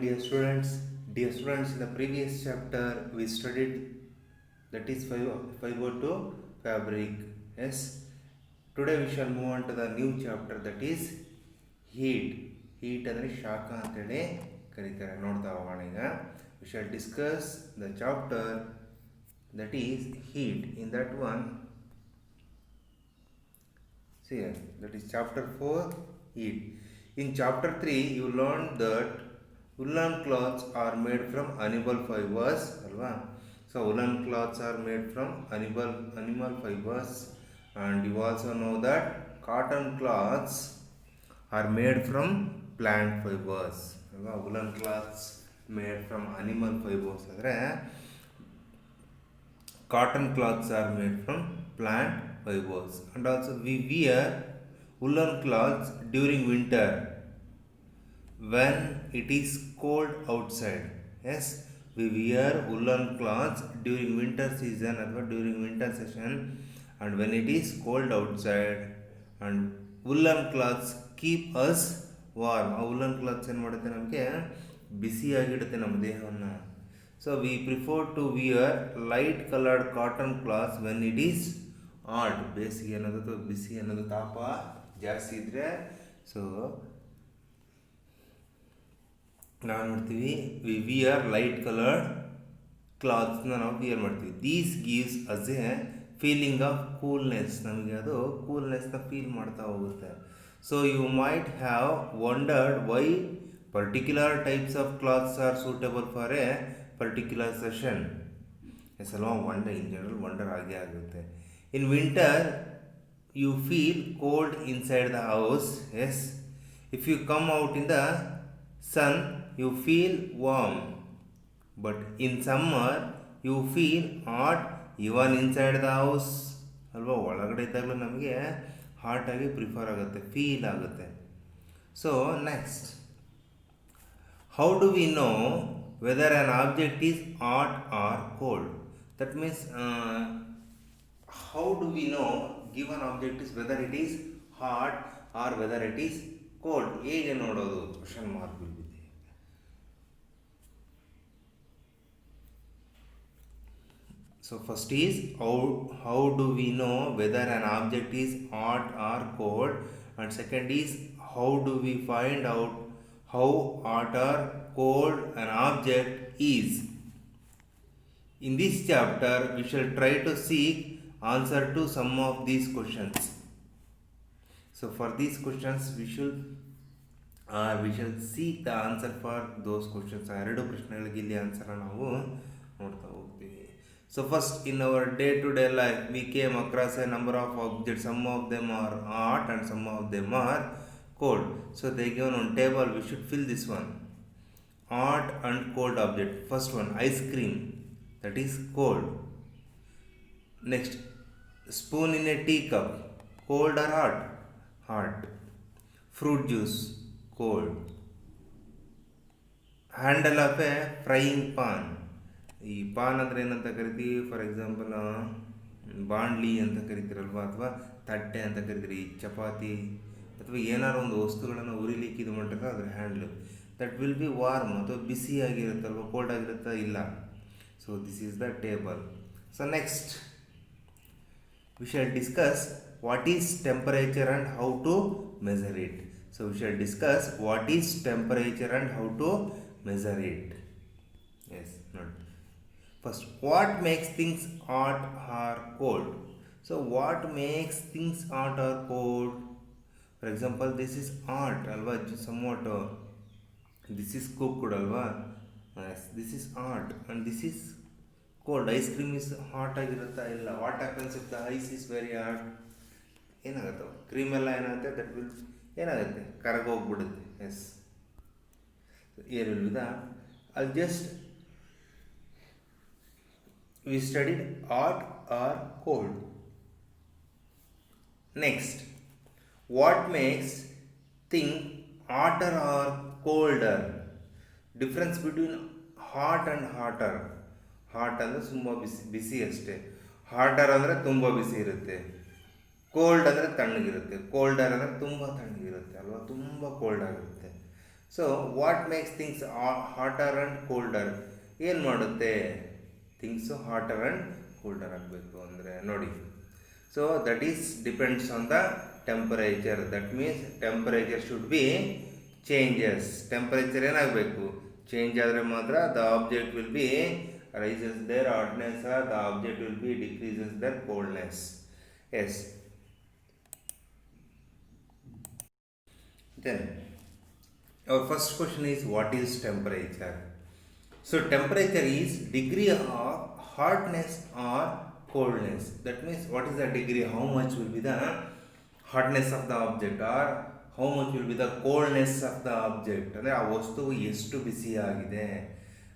Dear students, in the previous chapter we studied, that is 502 fabric. Yes. Today we shall move on to the new chapter, that is heat. Heat ಅಂದರೆ ಶಾಖ ಅಂತೇಳಿ ಕರೀತಾರೆ. ನೋಡ್ತಾ ಹೋಗೋಣ ಈಗ. We shall discuss the chapter that is heat. In that one, see here, that is chapter 4, heat. In chapter 3 you learned that woolen cloths are made from animal fibers, alva. So woolen cloths are made from animal fibers, and you also know that cotton cloths are made from plant fibers, alva. Woolen cloths made from animal fibers andre cotton cloths are made from plant fibers. And also we wear woolen cloths during winter when it is cold outside. Yes, we wear woolen cloths during winter season or during winter session, and when it is cold outside, and woolen cloths keep us warm. ಆ woolen cloths ಏನು ಮಾಡುತ್ತೆ, ನಮಗೆ ಬಿಸಿಯಾಗಿಡುತ್ತೆ ನಮ್ಮ ದೇಹವನ್ನು. So we prefer to wear light colored cotton cloths when it is hot. ಬೇಸಿಗೆ ಅನ್ನೋದು ಬಿಸಿ ಅನ್ನೋದು ತಾಪ ಜಾಸ್ತಿ ಇದ್ದರೆ ಸೊ ನಾವು ನೋಡ್ತೀವಿ ವಿ ವಿಯರ್ ಲೈಟ್ ಕಲರ್ಡ್ ಕ್ಲಾತ್ಸ್ನ ನಾವು ವಿಯರ್ ಮಾಡ್ತೀವಿ. These gives us a feeling of coolness. ನಮಗೆ ಅದು ಕೂಲ್ನೆಸ್ನ ಫೀಲ್ ಮಾಡ್ತಾ ಹೋಗುತ್ತೆ. So you might have wondered why particular types of clothes are suitable for a particular session. Yes ಅಲ್ವಾ, ವಂಡರ್ ಇನ್ ಜನರಲ್ ವಂಡರ್ ಆಗೇ ಆಗುತ್ತೆ. In winter you feel cold inside the house. Yes, if you come out in the sun you feel warm, but in summer you feel hot even inside the house. ಅಲ್ವಾ, ಒಳಗಡೆ ಇದ್ದಾಗಲೂ ನಮಗೆ hot ಆಗಿ prefer ಆಗುತ್ತೆ, feel ಆಗುತ್ತೆ. So next, how do we know whether on object is hot R cold? That means how do we know given object is whether it is hot or whether it is cold? ಹೇಗೆ ನೋಡೋದು? Question mark ಬಿದ್ದಿದೆ. So first is how do we know whether an object is hot or cold, and second is how do we find out how hot or cold an object is? In this chapter we shall try to seek answer to some of these questions. So for these questions we shall seek the answer for those questions. ಎರಡು ಪ್ರಶ್ನೆಗಳಿಗೆ ಇಲ್ಲಿ answer ನಾವು ನೋಡ್ತಾ ಹೋಗ್ತೀವಿ. So first, in our day-to-day life we came across a number of objects. Some of them are hot and some of them are cold. So they given on table, we should fill this one. Hot and cold object. First one, ice cream, that is cold. Next, spoon in a teacup, cold or hot? Hot. Fruit juice, cold. Handle of a frying pan. ಈ PAN ಅಂದರೆ ಏನಂತ ಕರಿತೀವಿ? For example ಬಾಂಡ್ಲಿ ಅಂತ ಕರಿತೀರಲ್ವ, ಅಥವಾ ತಟ್ಟೆ ಅಂತ ಕರಿತೀರಿ. ಚಪಾತಿ ಅಥವಾ ಏನಾರು ಒಂದು ವಸ್ತುಗಳನ್ನು ಉರಿಲಿಕ್ಕೆ ಇದು ಮಾಡಿದಾಗ ಅದ್ರ handle that will be warm, ಅಥವಾ ಬಿಸಿಯಾಗಿರುತ್ತಲ್ವ, ಕೋಲ್ಡ್ ಆಗಿರುತ್ತಾ? ಇಲ್ಲ. So this is the table. So next we shall discuss what is temperature and how to measure it. So we shall discuss what is temperature and how to measure it. Yes, ನೋಡಿ. First, what makes things hot or cold? So what makes things hot or cold? For example, this is hot, alva, somewhat this is cooked, alva. Yes, this is hot and this is cold. Ice cream is hot ಆಗಿರುತ್ತಾ? ಇಲ್ಲ. What happens if the ice is very hot? ಏನಾಗುತ್ತೆ? Cream ಎಲ್ಲ ಏನಾಗುತ್ತೆ, that will ಏನಾಗುತ್ತೆ, ಕರಗೋಗ್ಬಿಡುತ್ತೆ. Yes, here will be the, I'll just we studied hot or cold. Next, what makes thing hotter or colder? Difference between hot and hotter. Hot ಅಂದರೆ ತುಂಬ ಬಿಸಿ ಅಷ್ಟೇ. Hotter ಅಂದರೆ ತುಂಬ ಬಿಸಿ ಇರುತ್ತೆ. ಕೋಲ್ಡ್ ಅಂದರೆ ತಣ್ಣಗಿರುತ್ತೆ. ಕೋಲ್ಡರ್ ಅಂದರೆ ತುಂಬ ತಣ್ಣಗಿರುತ್ತೆ ಅಲ್ವಾ, ತುಂಬ ಕೋಲ್ಡ್ ಆಗಿರುತ್ತೆ. So what makes things hotter and colder? ಏನು ಮಾಡುತ್ತೆ ಥಿಂಗ್ಸು ಹಾಟರ್ ಆ್ಯಂಡ್ ಕೂಲ್ಡರ್ ಆಗಬೇಕು ಅಂದರೆ ನೋಡಿ. So that is depends on the temperature. That means temperature should be changes. Temperature ಏನಾಗಬೇಕು? ಚೇಂಜ್ ಆದರೆ ಮಾತ್ರ the object will B rises their hotness or the object will be decreases their coldness. Yes. Then our first question is, what is temperature? So temperature is degree of hotness or coldness. That means what is the degree? How much will be the hotness of the object or how much will be the coldness of the object? ಅಂದರೆ ಆ ವಸ್ತುವು ಎಷ್ಟು ಬಿಸಿಯಾಗಿದೆ.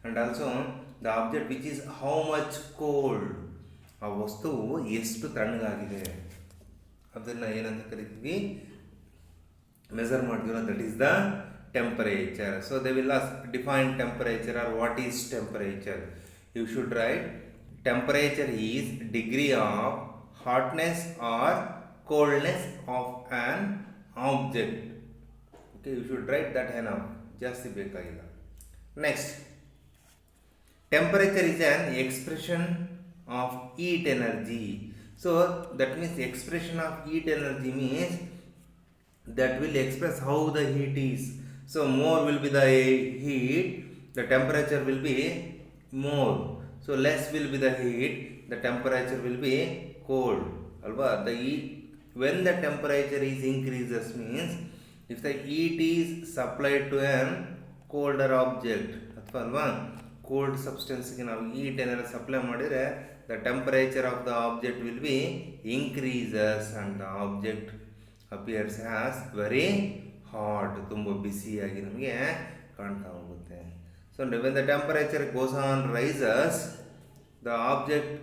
And also the object which is how much cold, ಆ ವಸ್ತುವು ಎಷ್ಟು ತಣ್ಣಗಾಗಿದೆ ಅದನ್ನು ಏನಂತ ಕರಿತೀವಿ? ಮೆಜರ್ ಮಾಡ್ತೀವಲ್ಲ, that is the temperature. So they will define temperature or what is temperature. You should write temperature is degree of hotness or coldness of an object. Okay, you should write that enough, ಜಾಸ್ತಿ ಬೇಕಾಗಿಲ್ಲ. Next, temperature is an expression of heat energy. So that means expression of heat energy means that will express how the heat is. So more will be the heat, the temperature will be more. So less will be the heat, the temperature will be cold. Alva, the heat, when the temperature is increases means if the heat is supplied to an colder object, athwa alva cold ಸಬ್ಸ್ಟೆನ್ಸ್ಗೆ ನಾವು heat ಏನಾದ್ರು supply ಮಾಡಿದರೆ the temperature of the object will be increases and the object appears as very hot, ತುಂಬ ಬಿಸಿಯಾಗಿ ನಮಗೆ ಕಾಣ್ತಾ ಹೋಗುತ್ತೆ. So when the temperature goes on rises, the object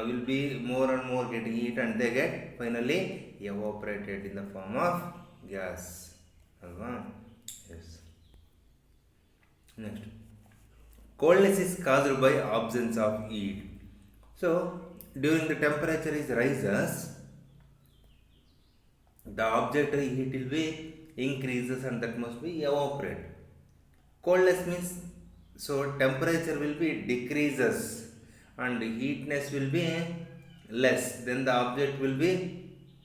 will be more and more get heat and they get finally evaporated in the form of gas ಅಲ್ವಾ? Yes. Next, coldness is caused by absence of heat. So during the temperature is rises, the object heat will be increases and that must be evaporate. Coldness means, so temperature will be decreases and heatness will be less, then the object will be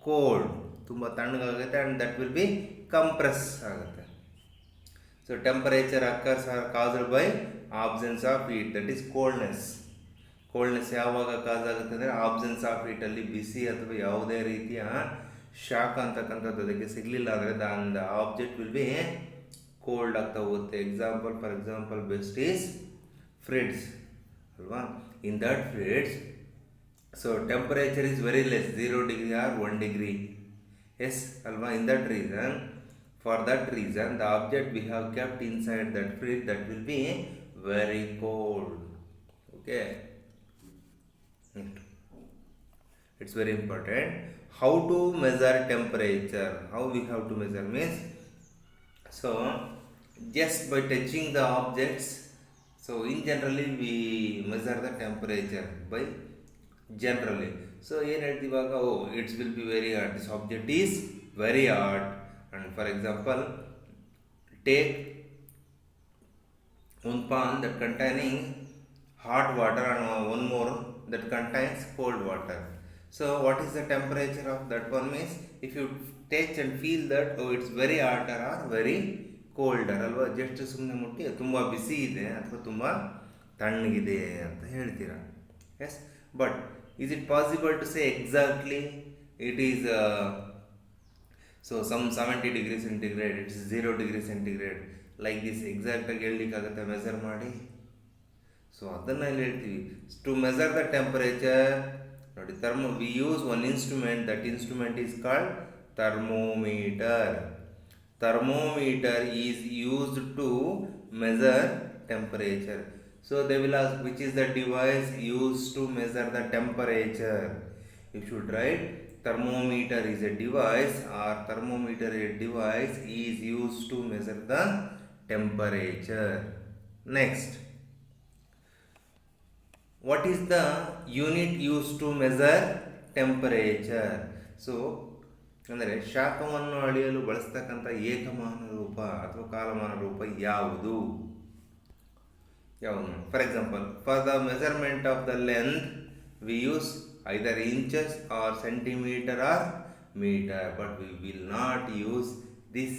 cold, ತುಂಬ ತಣ್ಣಗಾಗುತ್ತೆ and that will be compress ಆಗುತ್ತೆ. So temperature occurs are caused by absence of heat, that is coldness. Coldness ಯಾವಾಗ ಕಾಸ್ ಆಗುತ್ತೆ ಅಂದರೆ absence of ಹೀಟಲ್ಲಿ ಬಿಸಿ ಅಥವಾ ಯಾವುದೇ ರೀತಿಯ ಶಾಖ ಅಂತಕ್ಕಂಥದ್ದು ಅದಕ್ಕೆ ಸಿಗಲಿಲ್ಲ ಅಂದರೆ the object will be cold ಆಗ್ತಾ ಹೋಗುತ್ತೆ. Example, for example, best is fridge ಅಲ್ವಾ? In that fridge, so temperature is very less, 0 degree or 1 degree. Yes ಅಲ್ವಾ? In that reason, for that reason the object we have kept inside that fridge, that will be very cold. Okay, it's very important. How to measure temperature? How we have to measure means, so just by touching the objects. So in generally we measure the temperature by generally. So ಏನು ಹೇಳ್ತೀವಿ ಇವಾಗ, it will be very hot, this object is very hot. And for example, take one pan that containing hot water and one more that contains cold water. So what is the temperature of that one means, if you touch and feel that, oh, it's very hot or very colder ಅಲ್ವಾ? Just ಸುಮ್ಮನೆ ಮುಟ್ಟಿ ತುಂಬ ಬಿಸಿ ಇದೆ ಅಥವಾ ತುಂಬ ತಣ್ಣಗಿದೆ ಅಂತ ಹೇಳ್ತೀರಾ. Yes, but is it possible to say exactly it is so some 70 degree centigrade, it's 0 degree centigrade, like this ಎಕ್ಸಾಕ್ಟಾಗಿ ಹೇಳಲಿಕ್ಕಾಗುತ್ತೆ ಮೆಜರ್ ಮಾಡಿ? ಸೊ ಅದನ್ನು ಇಲ್ಲಿ ಹೇಳ್ತೀವಿ. ಟು ಮೆಜರ್ ದ ಟೆಂಪರೇಚರ್, ನೋಡಿ, we use one instrument, that instrument is called thermometer. Thermometer is used to measure temperature. So they will ask, which is the device used to measure the temperature? You should write thermometer is a device, or thermometer a device is used to measure the temperature. Next, what is the unit used to measure temperature? So ಅಂದರೆ ಶಾಖವನ್ನು ಅಳೆಯಲು ಬಳಸ್ತಕ್ಕಂಥ ಏಕಮಾನ ರೂಪ ಅಥವಾ ಕಾಲಮಾನ ರೂಪ ಯಾವುದು? ಯಾವುದು? For example, for the measurement of the length we use either inches or centimetre or meter, but we will not use this.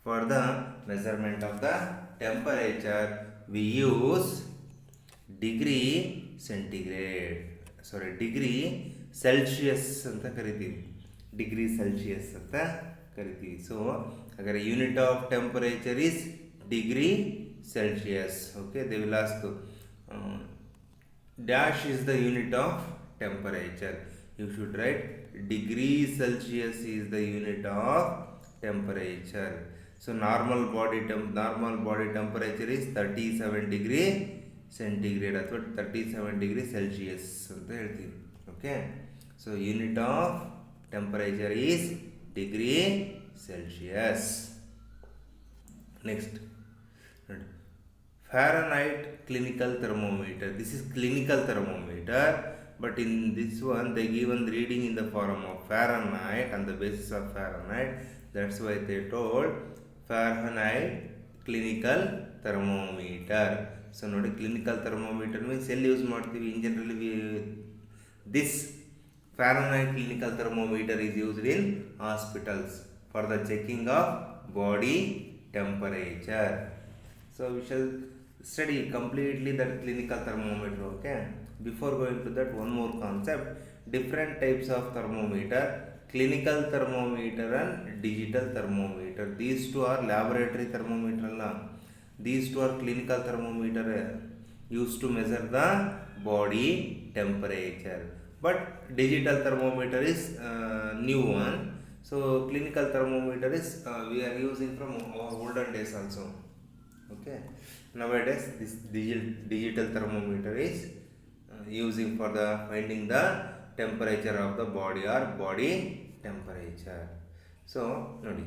For the measurement of the temperature we use degree centigrade, sorry, degree celsius ಅಂತ ಕರಿತೀವಿ, degree Celsius ಅಂತ ಕರಿತೀವಿ. So ಹಾಗಾದರೆ unit of temperature is degree Celsius. Okay, they will ask dash is the unit of temperature. You should write degree Celsius is the unit of temperature. So normal body temperature is 37 degree centigrade ಅಥವಾ 37 degree Celsius ಅಂತ ಹೇಳ್ತೀವಿ. Okay, so unit of temperature is degree celsius. Next Fahrenheit clinical thermometer. This is clinical thermometer, but in this one they given reading in the form of Fahrenheit on the basis of Fahrenheit. That's why they told Fahrenheit clinical thermometer. So ನೋಡಿ, clinical thermometer means ಎಲ್ಲಿ use ಮಾಡ್ತೀವಿ? In generally this Fahrenheit clinical thermometer is used in hospitals for the checking of body temperature. So we shall study completely that clinical thermometer. Okay, before going to that, one more concept: different types of thermometer, clinical thermometer and digital thermometer. These two are laboratory thermometer alla. These two are clinical thermometer used to measure the body temperature, but digital thermometer is new one. So clinical thermometer is we are using from olden days also. Okay, nowadays this digital thermometer is using for the finding the temperature of the body or body temperature. So nodi,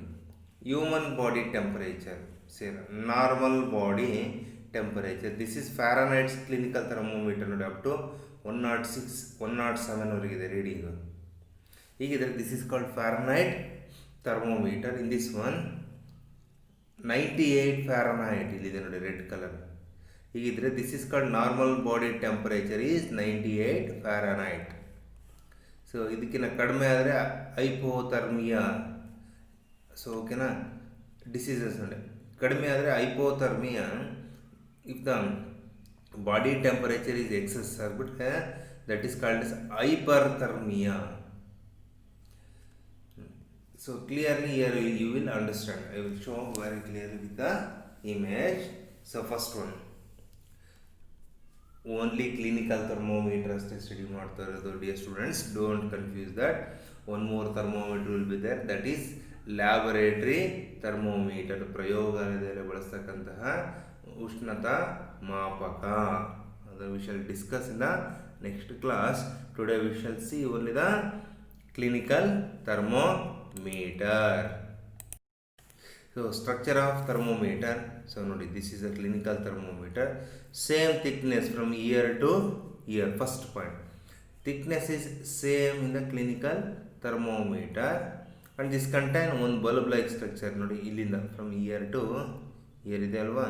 human body temperature, say normal body temperature, this is Fahrenheit clinical thermometer nodi, up to 106 107 ವರೆಗಿದೆ reading. ಹೀಗಿದ್ರೆ this is called Fahrenheit thermometer. In this one 98 Fahrenheit ಇಲ್ಲಿದೆ ನೋಡಿ, red colour. ಹೀಗಿದ್ರೆ this is called normal body temperature is 98 Fahrenheit. So ಇದಕ್ಕಿಂತ ಕಡಿಮೆ ಆದರೆ ಹೈಪೋಥರ್ಮಿಯಾ. So ಓಕೆನಾ, diseases ನೋಡಿ, ಕಡಿಮೆ ಆದರೆ hypothermia. If the body temperature is excess ಆಗಿಬಿಟ್ರೆ that is called as hyperthermia. So clearly here you will understand. I will show very clearly with the image. So first one, only clinical thermometer ಅಷ್ಟೇ study ಮಾಡ್ತಾ ಇರೋದು dear students. Don't confuse that. One more thermometer will be there, that is laboratory thermometer. ಪ್ರಯೋಗಾಲಯದಲ್ಲಿ ಬಳಸ್ತಕ್ಕಂತಹ ಉಷ್ಣತಾ ಮಾಪಕ. That we shall discuss in the next class. Today we shall see only the clinical thermometer. So structure of thermometer. So nodi, this is a clinical thermometer. Same thickness from ear to ear. First point, thickness is same in the clinical thermometer, and this contain one bulb like structure. Nodi, illinda from ear to ear ide alva,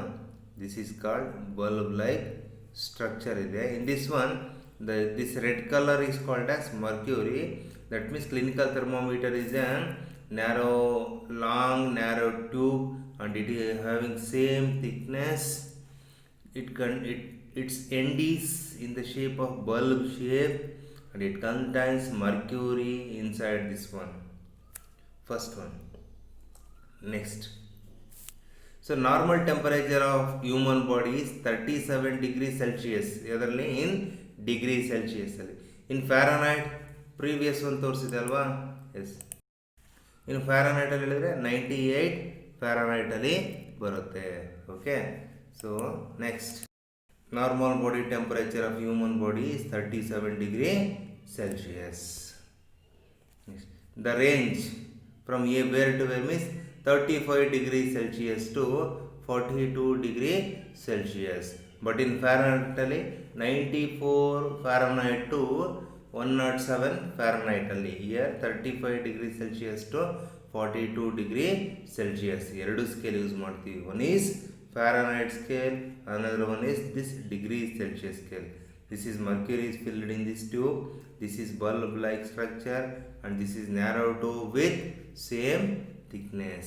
this is called bulb like structure ide. In this one, this red color is called as mercury. That means clinical thermometer is a long narrow tube, and it is having same thickness. Its end is in the shape of bulb shape, and it contains mercury inside this one. First one. Next, so normal temperature of human body is 37 degrees Celsius. Otherly in degree Celsius. In Fahrenheit previous ಒಂದು ತೋರಿಸಿದೆ ಅಲ್ವಾ? S. ಇನ್ನು ಫ್ಯಾರನೈಟಲ್ಲಿ ಹೇಳಿದರೆ 98 ಫ್ಯಾರನೈಟಲ್ಲಿ ಬರುತ್ತೆ. Okay, so next, normal body temperature of human body is 37 degree celsius. Next, the range from where to where means 35 degree celsius to 42 degree celsius. But in ಫ್ಯಾರನೈಟಲ್ಲಿ 94 fahrenheit to 107 Fahrenheit ಅಲ್ಲಿ. Here 35 degree Celsius to 42 degree Celsius ಎರಡು scale use ಮಾಡ್ತೀವಿ. One is Fahrenheit scale, another one is this degree Celsius scale. This is mercury is filled in this tube. This is bulb like structure and this is narrow tube with same thickness.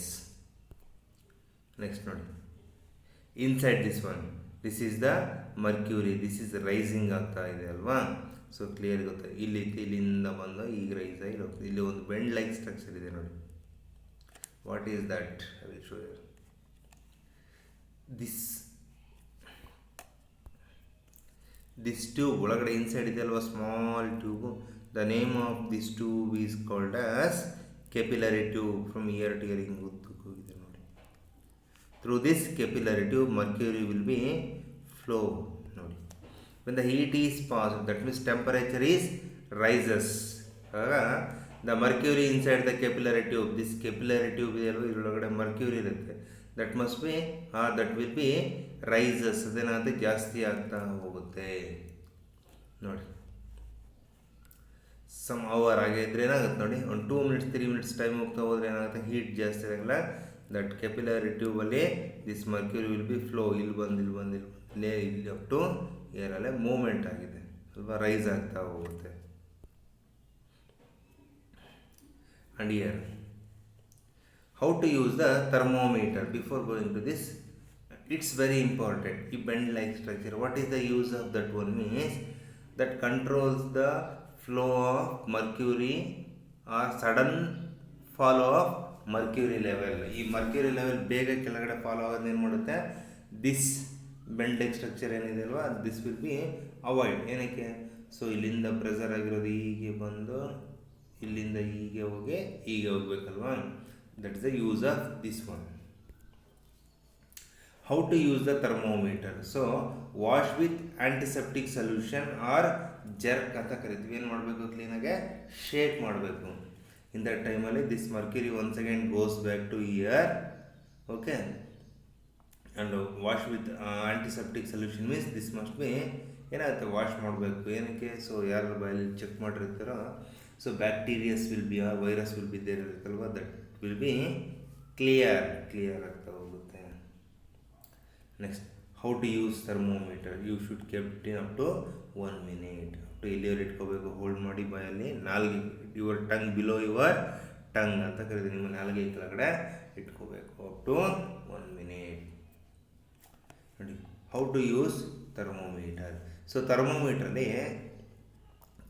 Next ನೋಡಿ, inside this one, this is the mercury. This is rising ಆಗ್ತಾ ಇದೆ ಅಲ್ವಾ. So clear ಗೊತ್ತಾ, ಇಲ್ಲಿ ಇಲ್ಲಿಂದ ಬಂದು ಈಗ rice ಆಗಿ ಹೋಗ್ತದೆ. ಇಲ್ಲಿ ಒಂದು ಬೆಂಡ್ ಲೈಕ್ ಸ್ಟ್ರಕ್ಚರ್ ಇದೆ ನೋಡಿ. What is that? I will show you. This tube ಒಳಗಡೆ ಇನ್ಸೈಡ್ ಇದೆ ಅಲ್ವಾ, small tube. The name of this tube is called as capillary tube. From here to here ಹಿಂಗೆ ಉದ್ದಕ್ಕೆ ಹೋಗಿದೆ ನೋಡಿ. Through this capillary tube mercury will be flow ನೋಡಿ. when the heat is passed, that means temperature is rises, the mercury inside the capillary tube, this capillary tube ಇದೆಯಲ್ವ ಇದರೊಳಗಡೆ mercury ಇರುತ್ತೆ, that must be that will be rises, ಅದೇನಾಗುತ್ತೆ ಜಾಸ್ತಿ ಆಗ್ತಾ ಹೋಗುತ್ತೆ ನೋಡಿ. Some hour ಹಾಗೆ ಇದ್ರೆ ಏನಾಗುತ್ತೆ ನೋಡಿ, ಒಂದು 2 minutes 3 minutes ಟೈಮ್ ಹೋಗ್ತಾ ಹೋದ್ರೆ ಏನಾಗುತ್ತೆ, ಹೀಟ್ ಜಾಸ್ತಿ ಆಗಲ್ಲ. ದಟ್ ಕೆಪಿಲರಿ ಟ್ಯೂಬಲ್ಲಿ this mercury will be flow. ಇಲ್ಲಿ ಬಂದು ಇಲ್ಲಿ ಅಪ್ ಟು ಏರಲ್ಲೇ ಮೂವ್ಮೆಂಟ್ ಆಗಿದೆ ಅಲ್ವಾ, ರೈಸ್ ಆಗ್ತಾ ಹೋಗುತ್ತೆ. And here how to use the thermometer. Before going to this, it's very important. ಈ bend like structure, what is the use of that one means that controls the flow of mercury or sudden fall of mercury level. ಈ mercury level ಬೇಗ ಕೆಳಗಡೆ follow ಆಗೋದು ಏನು ಮಾಡುತ್ತೆ, this bend like structure ಏನಿದೆ ಅಲ್ವಾ, this will be avoid. ಏನಕ್ಕೆ? So ಇಲ್ಲಿಂದ ಪ್ರೆಸರ್ ಆಗಿರೋದು ಹೀಗೆ ಬಂದು ಇಲ್ಲಿಂದ ಹೀಗೆ ಹೋಗ್ಬೇಕಲ್ವಾ. That is the use of this one. How to use the thermometer. So wash with antiseptic solution or jerk ಅಂತ ಕರಿತೀವಿ. ಏನು ಮಾಡಬೇಕು, ಕ್ಲೀನಾಗೆ ಶೇಕ್ ಮಾಡಬೇಕು. ಇನ್ ದಟ್ ಟೈಮಲ್ಲಿ this mercury once again goes back to here. Okay, and wash with antiseptic solution means this must be ಏನಾಗುತ್ತೆ, wash ಮಾಡಬೇಕು. ಏನಕ್ಕೆ? ಸೊ ಯಾರು ಬಾಯಲ್ಲಿ ಚೆಕ್ ಮಾಡಿರ್ತಾರೋ, so bacterias will be or virus will be there ಇರುತ್ತಲ್ವ, that will be clear ಆಗ್ತಾ ಹೋಗುತ್ತೆ. Next, how to use thermometer. You should kept in up to 1 minute. Up to ಎಲ್ಲಿಯವ್ರು ಇಟ್ಕೋಬೇಕು, ಹೋಲ್ಡ್ ಮಾಡಿ ಬಾಯಲ್ಲಿ, ನಾಲ್ಗೆ your tongue below your tongue ಅಂತ ಕರೀತೀವಿ. ನಿಮ್ಮ ನಾಲ್ಗೆ ಕೆಳಗಡೆ ಇಟ್ಕೋಬೇಕು ಅಪ್ ಟು 1 minute. ನೋಡಿ, how to use thermometer. So ಥರ್ಮೋಮೀಟ್ರಲ್ಲಿ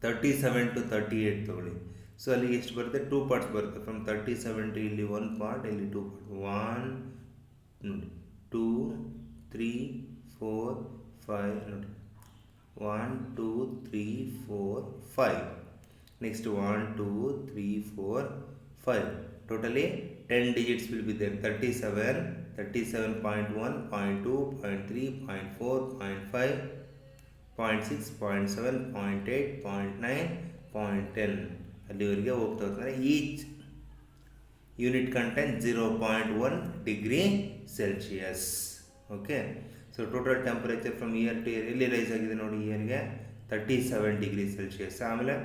37 to 38 ತೊಗೊಳ್ಳಿ. ಸೊ ಅಲ್ಲಿಗೆ ಎಷ್ಟು ಬರುತ್ತೆ, 2 parts ಬರುತ್ತೆ. ಫ್ರಮ್ 37 to ಇಲ್ಲಿ 1 part, ಇಲ್ಲಿ 2 part. 1 2 3 4 5 ನೋಡಿ, 1 2 3 4 5. Next 1 2 3 4 5. Totally 10 digits will be there. 37, 37.1, 0.2, 0.3, 0.4, 0.5, 0.6, 0.7, 0.8, 0.9, 0.10 ಅಲ್ಲಿವರೆಗೆ ಹೋಗ್ತಾ ಹೋಗ್ತಾರೆ. Each unit content 0.1 degree Celsius. Okay, so total temperature from here to here ಎಲ್ಲಿ ರೈಸ್ ಆಗಿದೆ ನೋಡಿ, ಇಯರ್ಗೆ 37 degree Celsius. ಆಮೇಲೆ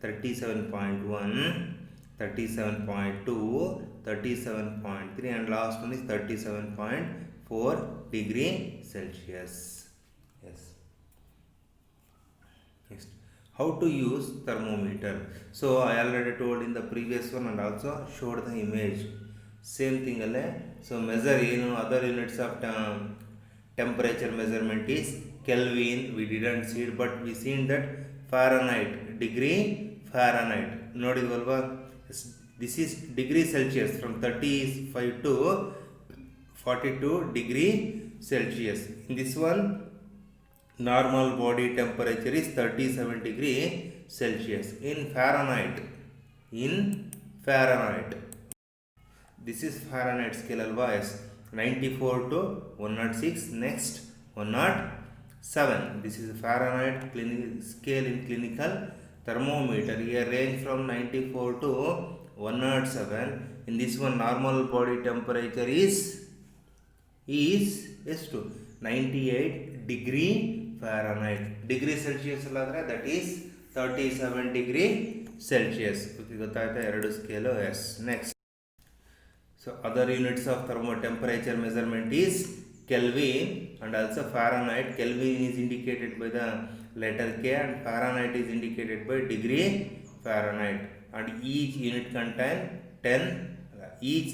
37.1, 37.2, 37.3 and last one is 37.4 degree Celsius. Yes. Next, how to use thermometer. So I already told in the previous one and also showed the image. Same thing alle. So measure other units of temperature measurement is Kelvin. We didn't see it, but we seen that Fahrenheit, degree Fahrenheit. ನೋಡಿದ್ವಲ್ವಾ, this is degree Celsius from 35 to 42 degree Celsius. In this one, normal body temperature is 37 degree Celsius. In Fahrenheit, this is Fahrenheit scale alva. Yes, 94 to 106. Next 107. This is Fahrenheit scale in clinical thermometer. Here range from 94 to 107. In this one, normal body temperature is ಎಷ್ಟು 98 degree Fahrenheit. Degree Celsius ಅಲ್ಲಾದರೆ that is 37 degree Celsius. ಗೊತ್ತಾಯ್ತಾ, ಎರಡು scale. Yes. Next, so other units of thermo temperature measurement is Kelvin and also Fahrenheit. Kelvin is indicated by the letter K and Fahrenheit is indicated by degree Fahrenheit, and each unit contain 10, each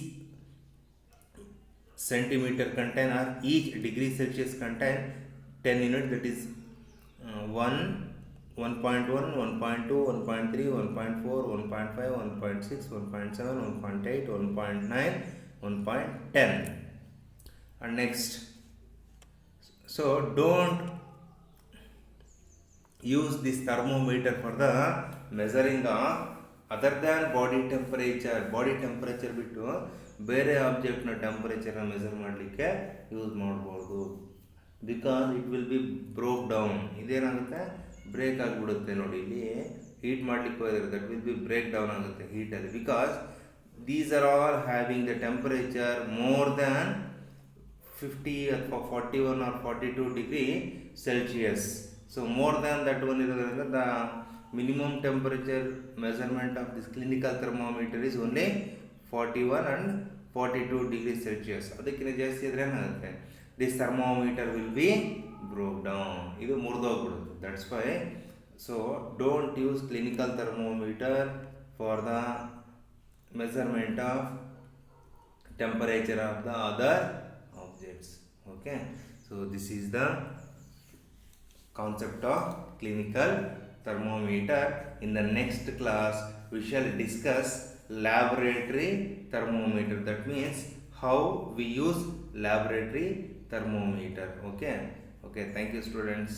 centimeter contain or each degree Celsius contain 10 units, that is 1, 1.1, 1.2, 1.3, 1.4, 1.5, 1.6, 1.7, 1.8, 1.9, 1.10. And next, so don't use this thermometer for the measuring of other than body temperature. Body temperature ಬಿಟ್ಟು ಬೇರೆ ಆಬ್ಜೆಕ್ಟ್ನ ಟೆಂಪರೇಚರ್ನ measure ಮಾಡಲಿಕ್ಕೆ use ಮಾಡ್ಬೋದು. Because it will be broke down. ಇದೇನಾಗುತ್ತೆ, break ಆಗಿಬಿಡುತ್ತೆ. ನೋಡಿ, ಇಲ್ಲಿ ಹೀಟ್ ಮಾಡಲಿಕ್ಕೆ ಹೋದರೆ that will be break down ಆಗುತ್ತೆ ಹೀಟಲ್ಲಿ. Because these are all having the temperature more than 50 ಅಥವಾ 41 or 42 degree celsius. So more than that one ಇರೋದ್ರಿಂದ ದ minimum temperature measurement of this clinical thermometer is only 41 and 42 degrees Celsius. ಅದಕ್ಕಿಂತ ಜಾಸ್ತಿ ಇದ್ರೆ ಏನಾಗುತ್ತೆ, this thermometer will be broke down. ಇದು ಮುರಿದೋಗ್ಬಿಡುತ್ತೆ. That's why, so don't use clinical thermometer for the measurement of temperature of the other objects. Okay, so this is the concept of clinical thermometer. In the next class we shall discuss laboratory thermometer. That means how we use laboratory thermometer. Okay, thank you students.